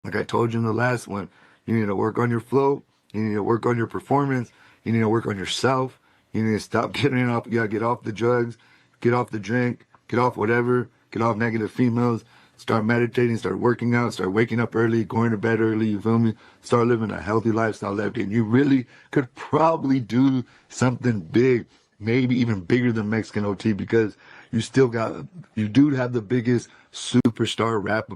Like I told you in the last one, you need to work on your flow. You need to work on your performance. You need to work on yourself. You need to stop getting off. You gotta get off the drugs, get off the drink, get off whatever, get off negative females. Start meditating, start working out, start waking up early, going to bed early, you feel me? Start living a healthy lifestyle, Lefty. And you really could probably do something big, maybe even bigger than Mexican OT, because you do have the biggest superstar rap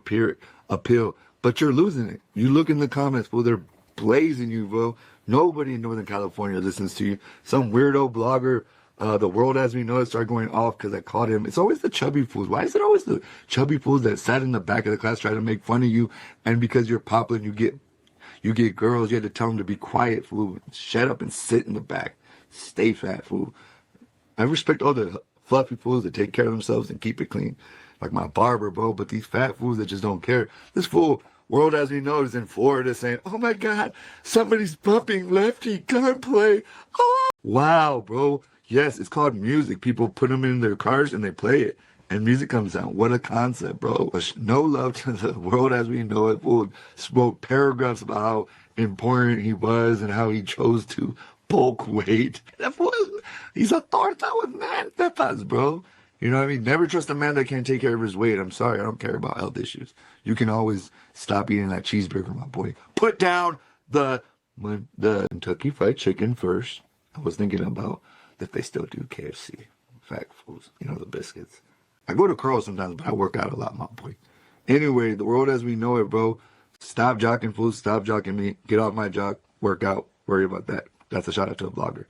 appeal, but you're losing it. You look in the comments, well, they're blazing you, bro. Nobody in Northern California listens to you. Some weirdo blogger, the world as we know it, started going off because I caught him. It's always the chubby fools. Why is it always the chubby fools that sat in the back of the class trying to make fun of you? And because you're popular and you get girls, you had to tell them to be quiet, fool. Shut up and sit in the back. Stay fat, fool. I respect all the fluffy fools that take care of themselves and keep it clean. Like my barber, bro. But these fat fools that just don't care. This fool, world as we know, is in Florida saying, oh my God, somebody's bumping Lefty gunplay. Oh! Wow, bro. Yes, it's called music. People put them in their cars and they play it. And music comes out. What a concept, bro. No love to the world as we know it. Fool wrote paragraphs about how important he was and how he chose to bulk weight. That fool, he's a torta with man pepas, bro. You know what I mean? Never trust a man that can't take care of his weight. I'm sorry, I don't care about health issues. You can always stop eating that cheeseburger, my boy. Put down the Kentucky Fried Chicken first. I was thinking about if they still do KFC. Fat fools, you know, the biscuits. I go to Curl sometimes, but I work out a lot, my boy. Anyway, the world as we know it, bro. Stop jocking, fools. Stop jocking me. Get off my jock. Work out. Worry about that. That's a shout out to a blogger.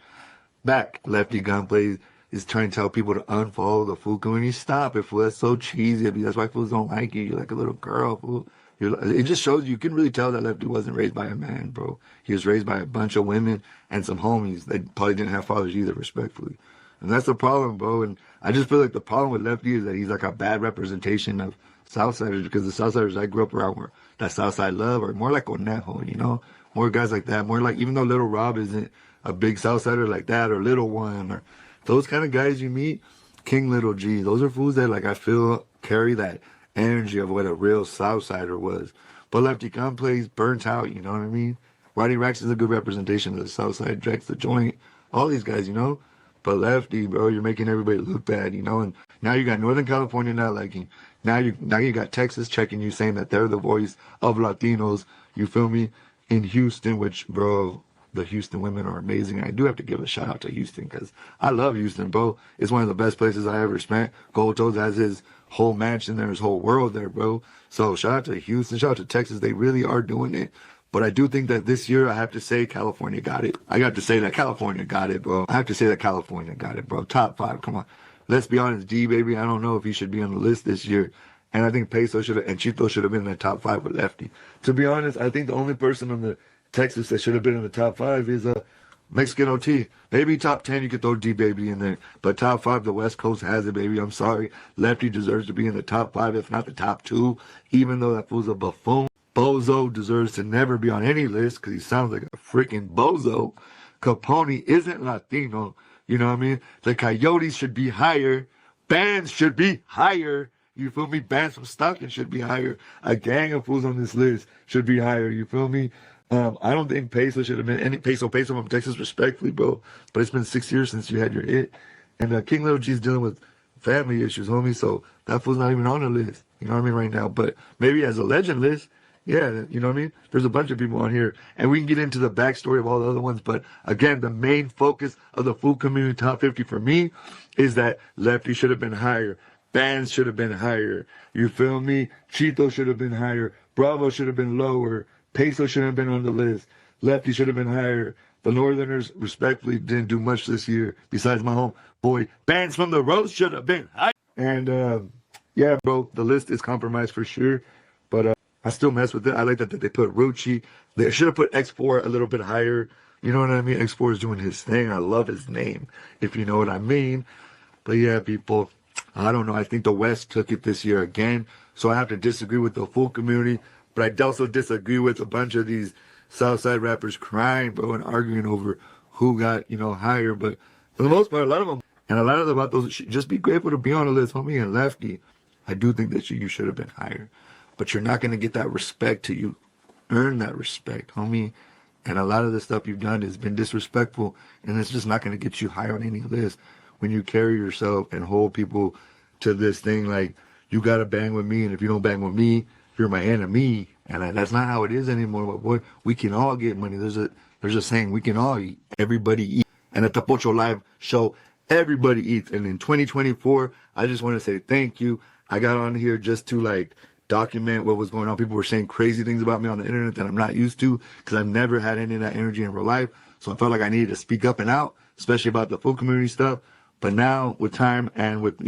Back, Lefty Gunplay is trying to tell people to unfollow the fool community. Stop it, fool. That's so cheesy. That's why fools don't like you. You're like a little girl, fool. It just shows you can really tell that Lefty wasn't raised by a man, bro. He was raised by a bunch of women and some homies. They probably didn't have fathers either, respectfully. And that's the problem, bro. And I just feel like the problem with Lefty is that he's like a bad representation of Southsiders, because the Southsiders I grew up around were that Southside love are more like Onejo, you know? More guys like that. More like, even though Little Rob isn't a big Southsider like that, or Little One, or those kind of guys you meet, King Little G, those are fools that, like, I feel carry that energy of what a real Southsider was. But Lefty Gunplay's burnt out, you know what I mean? Roddy Rax is a good representation of the Southside. Drex the Joint, all these guys, you know? But Lefty, bro, you're making everybody look bad, you know? And now you got Northern California not liking. Now you got Texas checking you, saying that they're the voice of Latinos, you feel me? In Houston, which, bro, the Houston women are amazing. I do have to give a shout out to Houston, because I love Houston, bro. It's one of the best places I ever spent. Gold Toes has his whole mansion there, his whole world there, bro. So shout out to Houston, shout out to Texas. They really are doing it. But I do think that this year, I have to say California got it. I got to say that California got it, bro. I have to say that California got it, bro. Top 5, come on. Let's be honest, D, baby, I don't know if he should be on the list this year. And I think Peso and Chito should have been in the top 5 with Lefty. To be honest, I think the only person on the Texas that should have been in the top 5 is Mexican OT. Maybe top 10, you could throw D Baby in there. But top 5, the West Coast has it, baby. I'm sorry. Lefty deserves to be in the top 5, if not the top 2, even though that fool's a buffoon. Bozo deserves to never be on any list because he sounds like a freaking bozo. Capone isn't Latino. You know what I mean? The Coyotes should be higher. Bands should be higher. You feel me? Bands from Stockton should be higher. A gang of fools on this list should be higher. You feel me? I don't think Peso should have been any Peso from Texas, respectfully, bro. But it's been 6 years since you had your hit. And King Little G's dealing with family issues, homie. So that fool's not even on the list. You know what I mean? Right now. But maybe as a legend list, yeah, you know what I mean? There's a bunch of people on here. And we can get into the backstory of all the other ones. But again, the main focus of the food community top 50 for me is that Lefty should have been higher. Bands should have been higher. You feel me? Chito should have been higher. Bravo should have been lower. Peso should have been on the list. Lefty should have been higher. The Northerners, respectfully, didn't do much this year besides my homeboy. Bands from the Roast should have been higher. And, yeah, bro, the list is compromised for sure. But I still mess with it. I like that they put Rucci. They should have put X4 a little bit higher. You know what I mean? X4 is doing his thing. I love his name, if you know what I mean. But, yeah, people, I don't know. I think the West took it this year again. So I have to disagree with the full community. But I also disagree with a bunch of these Southside rappers crying, bro, and arguing over who got, you know, higher. But for the most part, a lot of them, and a lot of them about those, just be grateful to be on the list, homie. And Lefty, I do think that you should have been higher. But you're not going to get that respect till you earn that respect, homie. And a lot of the stuff you've done has been disrespectful, and it's just not going to get you high on any list. When you carry yourself and hold people to this thing like, you got to bang with me, and if you don't bang with me, you're my enemy. And that's not how it is anymore. But boy, we can all get money. There's a saying, we can all eat. Everybody eat. And at the Pocho Live show, everybody eats. And in 2024, I just want to say thank you. I got on here just to like document what was going on. People were saying crazy things about me on the internet that I'm not used to, because I've never had any of that energy in real life. So I felt like I needed to speak up and out, especially about the food community stuff. But now with time and with,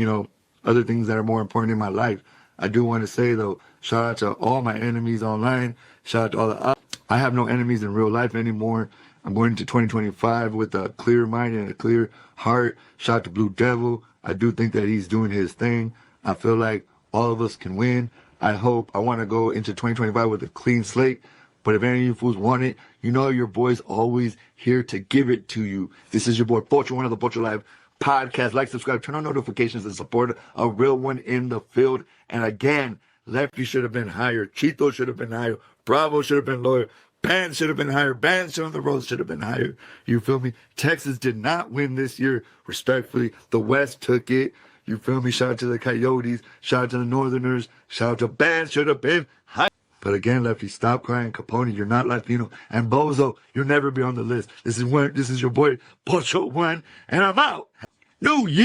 other things that are more important in my life, I do want to say though, shout out to all my enemies online. Shout out to all the, I have no enemies in real life anymore. I'm going into 2025 with a clear mind and a clear heart. Shout out to Blue Devil. I do think that he's doing his thing. I feel like all of us can win. I want to go into 2025 with a clean slate. But if any of you fools want it, your boy's always here to give it to you. This is your boy Pocho1 of the Pocho Live podcast. Like, subscribe, turn on notifications, and support a real one in the field. And again, Lefty should have been higher. Cheeto should have been higher. Bravo should have been lower. Bands should have been higher. Bands on the road should have been higher. You feel me? Texas did not win this year, respectfully. The West took it. You feel me? Shout out to the Coyotes. Shout out to the Northerners. Shout out to bands should have been higher. But again, Lefty, stop crying. Capone, you're not Latino. And Bozo, you'll never be on the list. This is your boy Pocho1, and I'm out. New Year.